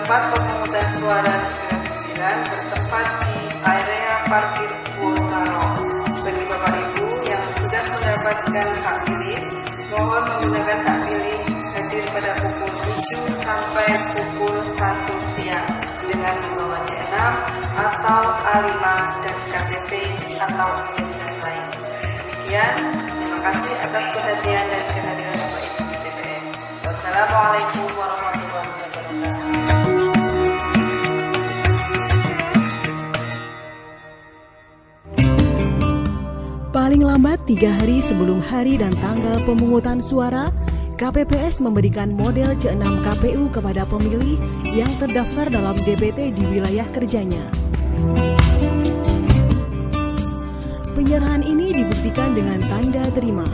Tempat pemungutan suara Negeri 9 bertempat di area parkir Puosaro. Bagi Bapak Ibu yang sudah mendapatkan hak pilih, mohon menggunakan hak pilih hadir pada pukul 7 sampai pukul 1 siang dengan membawa C6 atau A5 dan KTP atau identitas lain. Demikian, terima kasih atas perhatian dan kehadiran Bapak Ibu di TPS. Wassalamualaikum warahmatullahi wabarakatuh. Paling lambat 3 hari sebelum hari dan tanggal pemungutan suara, KPPS memberikan model C6 KPU kepada pemilih yang terdaftar dalam DPT di wilayah kerjanya. Penyerahan ini dibuktikan dengan tanda terima.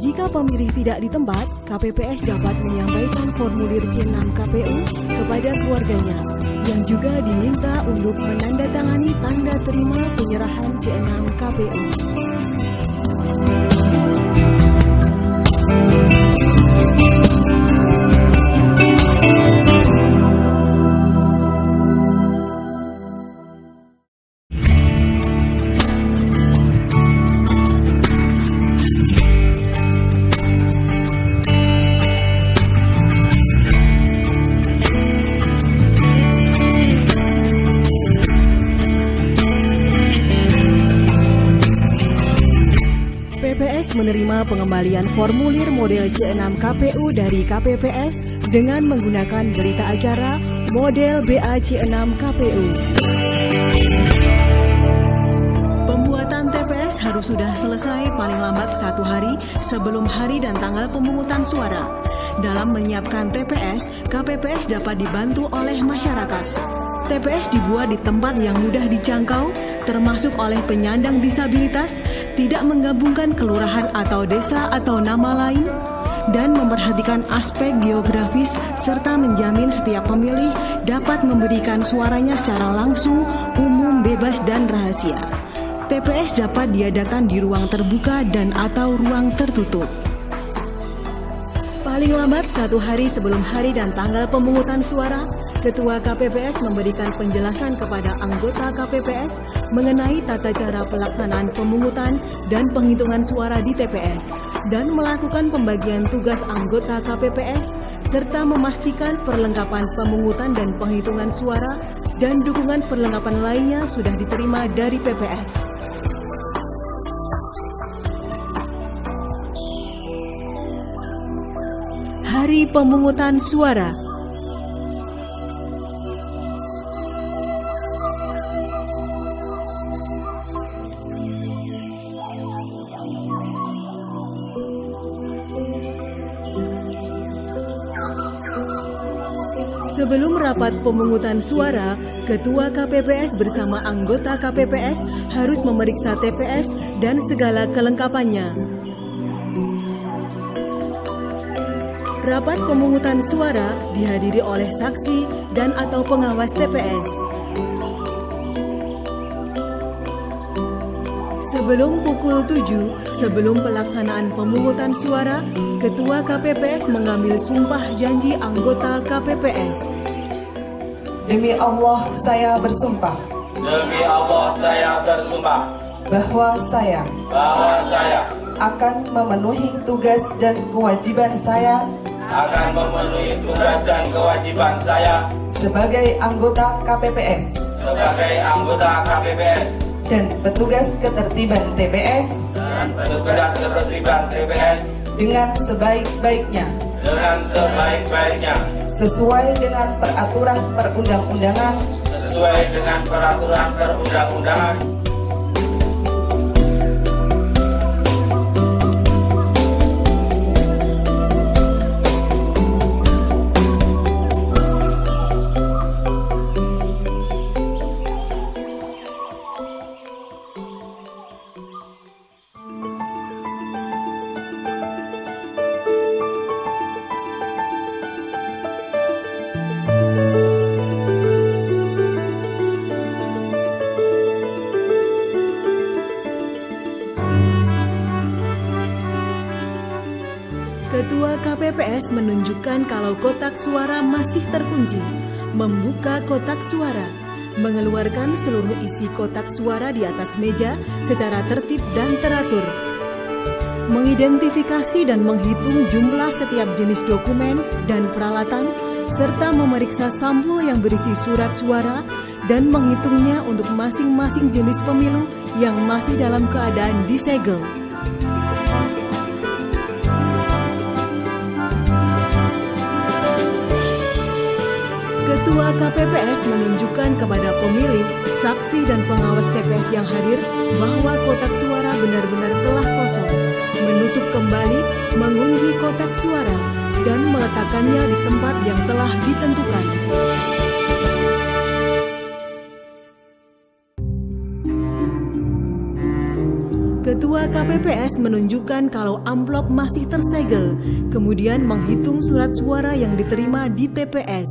Jika pemilih tidak di tempat, KPPS dapat menyampaikan formulir C6 KPU kepada keluarganya, yang juga diminta untuk menandatangani tanda terima penyerahan C6 KPU. PPS menerima pengembalian formulir model C6 KPU dari KPPS dengan menggunakan berita acara model BA-C6 KPU. Pembuatan TPS harus sudah selesai paling lambat 1 hari sebelum hari dan tanggal pemungutan suara. Dalam menyiapkan TPS, KPPS dapat dibantu oleh masyarakat. TPS dibuat di tempat yang mudah dijangkau, termasuk oleh penyandang disabilitas, tidak menggabungkan kelurahan atau desa atau nama lain, dan memperhatikan aspek geografis serta menjamin setiap pemilih dapat memberikan suaranya secara langsung, umum, bebas, dan rahasia. TPS dapat diadakan di ruang terbuka dan atau ruang tertutup. Paling lambat 1 hari sebelum hari dan tanggal pemungutan suara, Ketua KPPS memberikan penjelasan kepada anggota KPPS mengenai tata cara pelaksanaan pemungutan dan penghitungan suara di TPS, dan melakukan pembagian tugas anggota KPPS, serta memastikan perlengkapan pemungutan dan penghitungan suara dan dukungan perlengkapan lainnya sudah diterima dari PPS. Hari pemungutan suara. Sebelum rapat pemungutan suara, Ketua KPPS bersama anggota KPPS harus memeriksa TPS dan segala kelengkapannya. Rapat pemungutan suara dihadiri oleh saksi dan atau pengawas TPS. Sebelum pukul 7, sebelum pelaksanaan pemungutan suara, Ketua KPPS mengambil sumpah janji anggota KPPS. Demi Allah saya bersumpah. Demi Allah saya bersumpah. Bahwa saya akan memenuhi tugas dan kewajiban saya. Akan memenuhi tugas dan kewajiban saya. Sebagai anggota KPPS. Sebagai anggota KPPS. Dan petugas ketertiban TPS. Dan petugas ketertiban TPS. Dengan sebaik-baiknya. Dengan sebaik-baiknya. Sesuai dengan peraturan perundang-undangan. Sesuai dengan peraturan perundang-undangan. Ketua KPPS menunjukkan kalau kotak suara masih terkunci. membuka kotak suara, mengeluarkan seluruh isi kotak suara di atas meja secara tertib dan teratur, mengidentifikasi dan menghitung jumlah setiap jenis dokumen dan peralatan, serta memeriksa sampul yang berisi surat suara dan menghitungnya untuk masing-masing jenis pemilu yang masih dalam keadaan disegel. Ketua KPPS menunjukkan kepada pemilih, saksi dan pengawas TPS yang hadir bahwa kotak suara benar-benar telah kosong, menutup kembali, mengunci kotak suara, dan meletakkannya di tempat yang telah ditentukan. Ketua KPPS menunjukkan kalau amplop masih tersegel, kemudian menghitung surat suara yang diterima di TPS.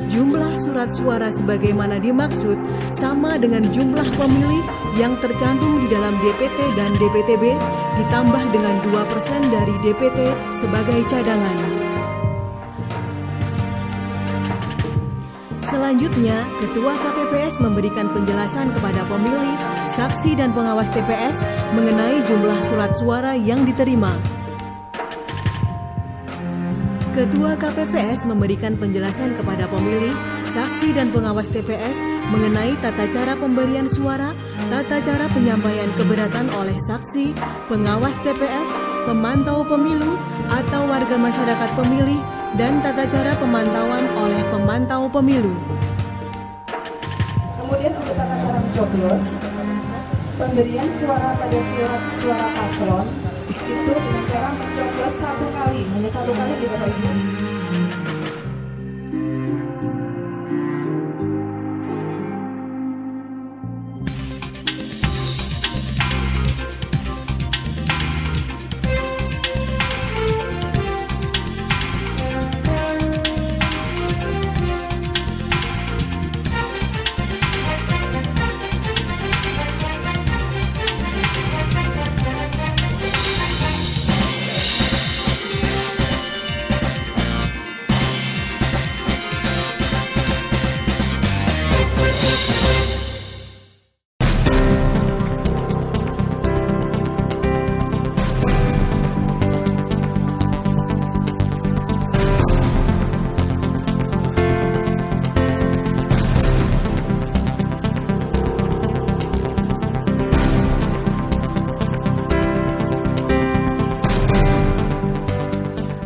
Jumlah surat suara sebagaimana dimaksud sama dengan jumlah pemilih yang tercantum di dalam DPT dan DPTB ditambah dengan 2% dari DPT sebagai cadangan. Selanjutnya, Ketua KPPS memberikan penjelasan kepada pemilih, saksi dan pengawas TPS mengenai jumlah surat suara yang diterima. Ketua KPPS memberikan penjelasan kepada pemilih, saksi dan pengawas TPS mengenai tata cara pemberian suara, tata cara penyampaian keberatan oleh saksi, pengawas TPS, pemantau pemilu atau warga masyarakat pemilih, dan tata cara pemantauan oleh pemantau pemilu. Kemudian untuk tata cara mencoblos, pemberian suara pada surat suara paslon itu dengan cara mencoblos satu kali, hanya satu kali di Bapak Ibu.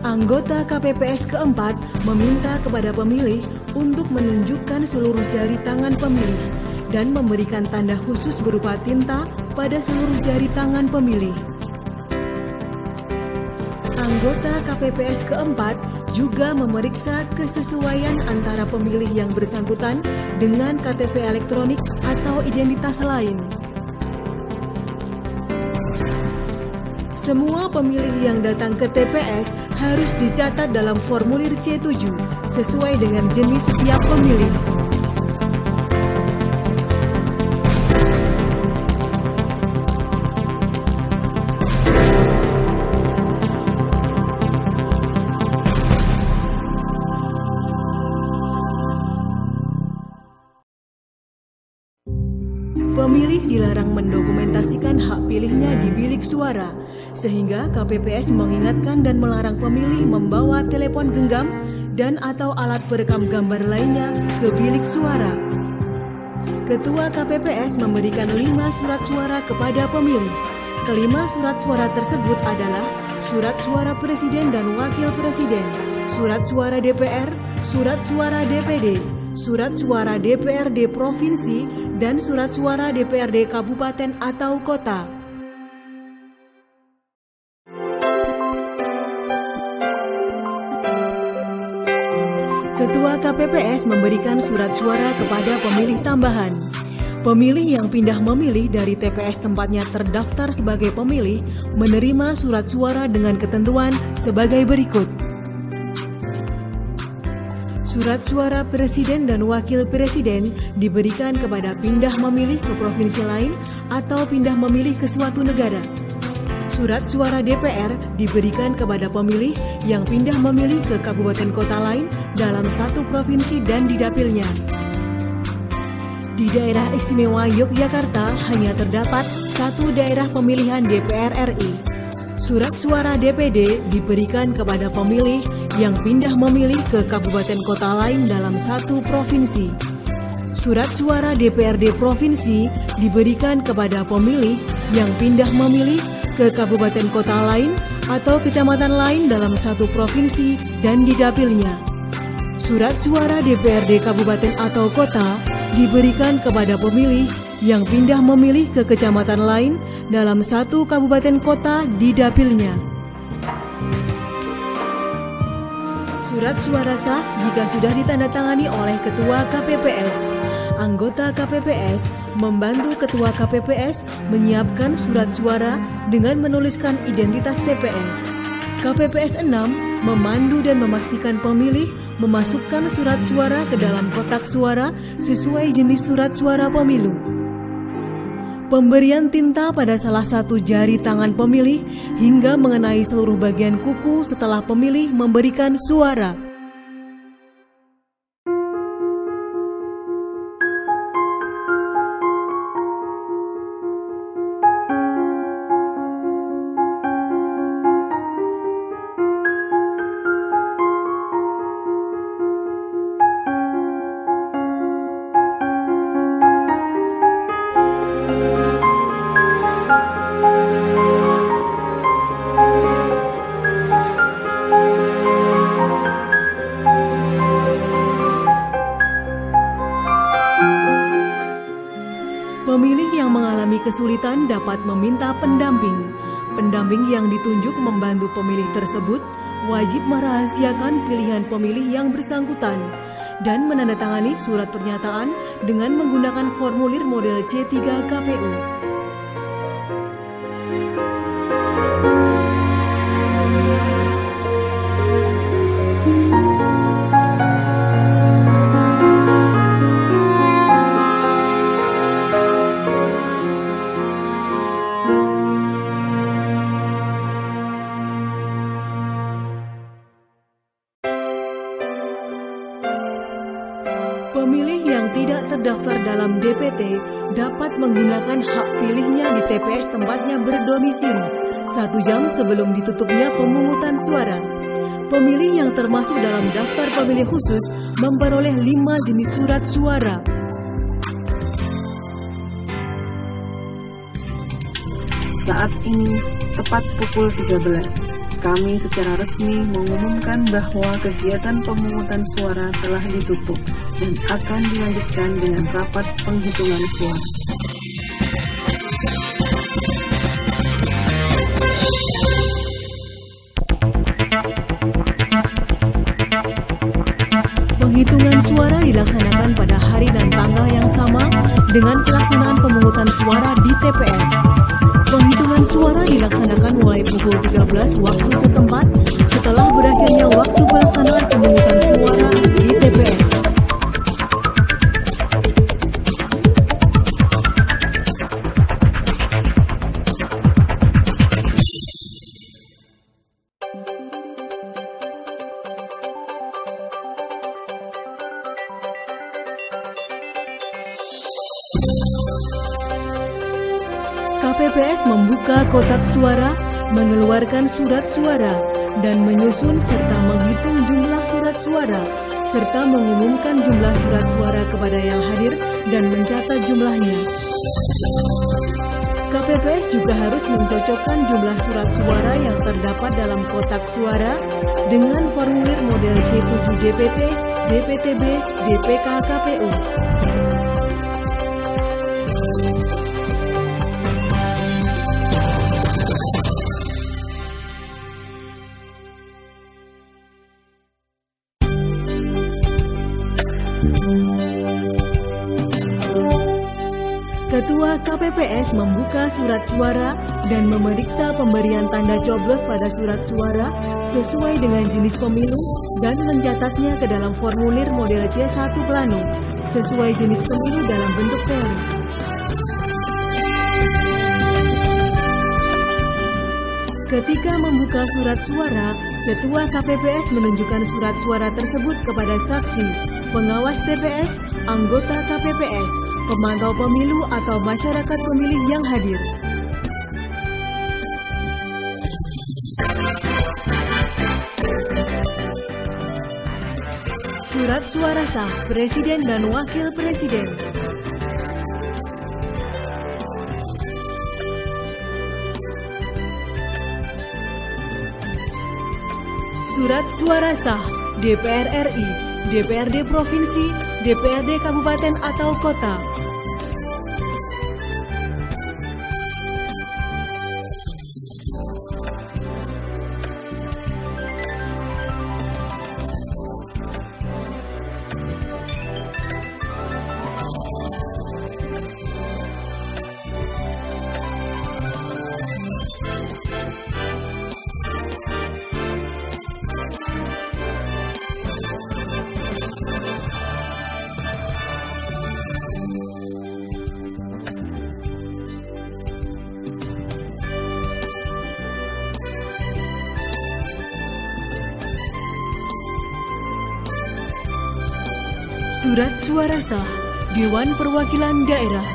Anggota KPPS keempat meminta kepada pemilih untuk menunjukkan seluruh jari tangan pemilih dan memberikan tanda khusus berupa tinta pada seluruh jari tangan pemilih. Anggota KPPS keempat juga memeriksa kesesuaian antara pemilih yang bersangkutan dengan KTP elektronik atau identitas lain. Semua pemilih yang datang ke TPS harus dicatat dalam formulir C7 sesuai dengan jenis setiap pemilih. Pemilih dilarang mendokumentasikan hak pilihnya di bilik suara, sehingga KPPS mengingatkan dan melarang pemilih membawa telepon genggam dan atau alat perekam gambar lainnya ke bilik suara. Ketua KPPS memberikan 5 surat suara kepada pemilih. Kelima surat suara tersebut adalah surat suara Presiden dan Wakil Presiden, surat suara DPR, surat suara DPD, surat suara DPRD Provinsi, dan surat suara DPRD Kabupaten atau Kota. Ketua KPPS memberikan surat suara kepada pemilih tambahan. Pemilih yang pindah memilih dari TPS tempatnya terdaftar sebagai pemilih menerima surat suara dengan ketentuan sebagai berikut. Surat suara Presiden dan Wakil Presiden diberikan kepada pindah memilih ke provinsi lain atau pindah memilih ke suatu negara. Surat suara DPR diberikan kepada pemilih yang pindah memilih ke kabupaten kota lain dalam satu provinsi dan di dapilnya. Di daerah istimewa Yogyakarta hanya terdapat satu daerah pemilihan DPR RI. Surat suara DPD diberikan kepada pemilih yang pindah memilih ke kabupaten kota lain dalam satu provinsi. Surat suara DPRD provinsi diberikan kepada pemilih yang pindah memilih ke kabupaten kota lain atau kecamatan lain dalam satu provinsi dan di dapilnya. Surat suara DPRD kabupaten atau kota diberikan kepada pemilih yang pindah memilih ke kecamatan lain dalam satu kabupaten kota di dapilnya. Surat suara sah jika sudah ditandatangani oleh Ketua KPPS. Anggota KPPS membantu Ketua KPPS menyiapkan surat suara dengan menuliskan identitas TPS. KPPS 6 memandu dan memastikan pemilih memasukkan surat suara ke dalam kotak suara sesuai jenis surat suara pemilu. Pemberian tinta pada salah satu jari tangan pemilih hingga mengenai seluruh bagian kuku setelah pemilih memberikan suara. Pemilih yang mengalami kesulitan dapat meminta pendamping. Pendamping yang ditunjuk membantu pemilih tersebut wajib merahasiakan pilihan pemilih yang bersangkutan dan menandatangani surat pernyataan dengan menggunakan formulir model C3 KPU. Pemilih yang tidak terdaftar dalam DPT dapat menggunakan hak pilihnya di TPS tempatnya berdomisili 1 jam sebelum ditutupnya pemungutan suara. Pemilih yang termasuk dalam daftar pemilih khusus memperoleh 5 jenis surat suara. Saat ini, tepat pukul 13. Kami secara resmi mengumumkan bahwa kegiatan pemungutan suara telah ditutup dan akan dilanjutkan dengan rapat penghitungan suara. Penghitungan suara dilaksanakan pada hari dan tanggal yang sama dengan pelaksanaan pemungutan suara di TPS. Penghitungan suara dilaksanakan mulai pukul 13 waktu setempat setelah berakhirnya waktu pelaksanaan pemungutan suara di TPS. KPPS membuka kotak suara, mengeluarkan surat suara, dan menyusun serta menghitung jumlah surat suara, serta mengumumkan jumlah surat suara kepada yang hadir dan mencatat jumlahnya. KPPS juga harus mencocokkan jumlah surat suara yang terdapat dalam kotak suara dengan formulir model C7 DPT, DPTB, DPK KPU. Ketua KPPS membuka surat suara dan memeriksa pemberian tanda coblos pada surat suara sesuai dengan jenis pemilu dan mencatatnya ke dalam formulir model C1 Plano sesuai jenis pemilu dalam bentuk teori. Ketika membuka surat suara, Ketua KPPS menunjukkan surat suara tersebut kepada saksi, pengawas TPS, anggota KPPS, pemantau pemilu atau masyarakat pemilih yang hadir. Surat suara sah Presiden dan Wakil Presiden. Surat suara sah DPR RI, DPRD Provinsi, DPRD Kabupaten atau Kota. Surat suara sah Dewan Perwakilan Daerah.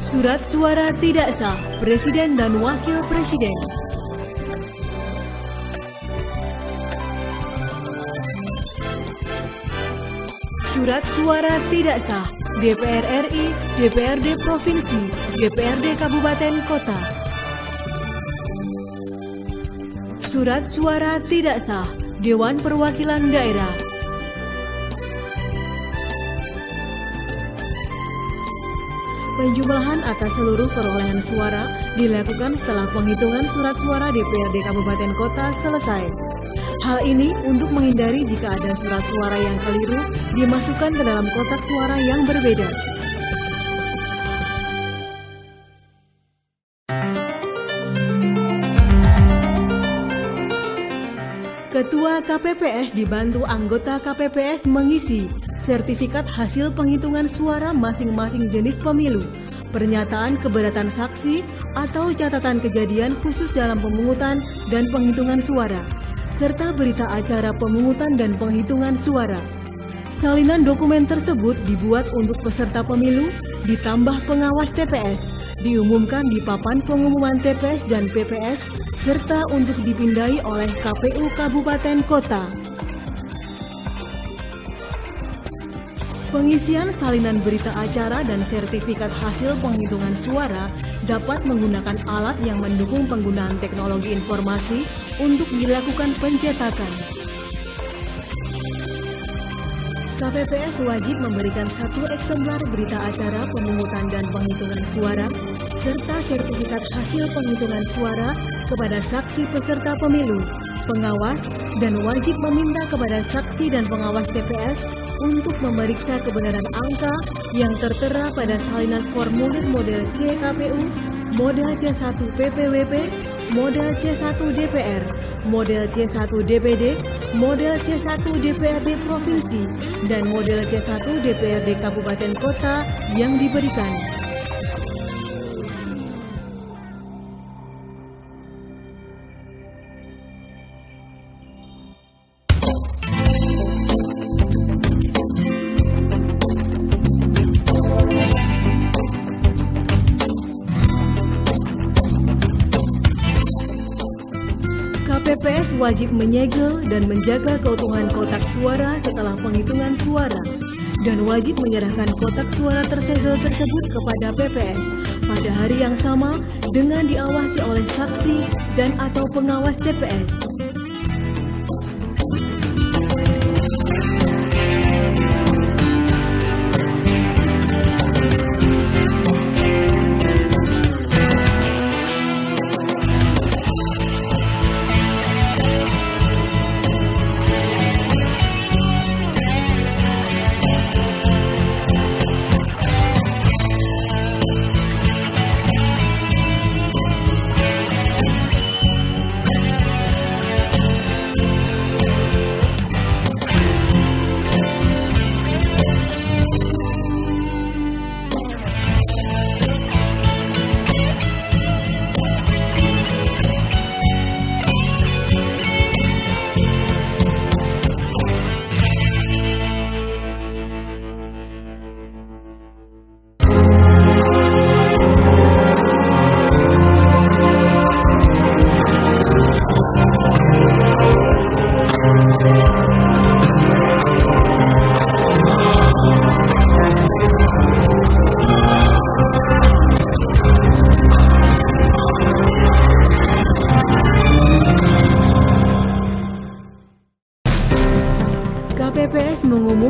Surat suara tidak sah Presiden dan Wakil Presiden. Surat suara tidak sah DPR RI, DPRD Provinsi, DPRD Kabupaten Kota. Surat suara tidak sah Dewan Perwakilan Daerah. Penjumlahan atas seluruh perolehan suara dilakukan setelah penghitungan surat suara DPRD Kabupaten Kota selesai. Hal ini untuk menghindari jika ada surat suara yang keliru dimasukkan ke dalam kotak suara yang berbeda. Ketua KPPS dibantu anggota KPPS mengisi sertifikat hasil penghitungan suara masing-masing jenis pemilu, pernyataan keberatan saksi atau catatan kejadian khusus dalam pemungutan dan penghitungan suara, serta berita acara pemungutan dan penghitungan suara. Salinan dokumen tersebut dibuat untuk peserta pemilu, ditambah pengawas TPS, diumumkan di papan pengumuman TPS dan PPS, serta untuk dipindai oleh KPU Kabupaten Kota. Pengisian salinan berita acara dan sertifikat hasil penghitungan suara dapat menggunakan alat yang mendukung penggunaan teknologi informasi untuk dilakukan pencetakan. KPPS wajib memberikan 1 eksemplar berita acara pemungutan dan penghitungan suara serta sertifikat hasil penghitungan suara kepada saksi peserta pemilu, pengawas, dan wajib meminta kepada saksi dan pengawas TPS untuk memeriksa kebenaran angka yang tertera pada salinan formulir model C KPU, model C1 PPWP, model C1 DPR, model C1 DPD, model C1 DPRD Provinsi, dan model C1 DPRD Kabupaten Kota yang diberikan. KPPS wajib menyegel dan menjaga keutuhan kotak suara setelah penghitungan suara dan wajib menyerahkan kotak suara tersegel tersebut kepada PPS pada hari yang sama dengan diawasi oleh saksi dan atau pengawas TPS.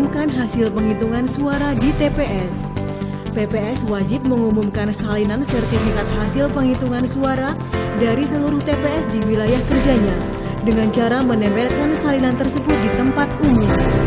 mengumumkan hasil penghitungan suara di TPS. PPS wajib mengumumkan salinan sertifikat hasil penghitungan suara dari seluruh TPS di wilayah kerjanya dengan cara menempelkan salinan tersebut di tempat umum.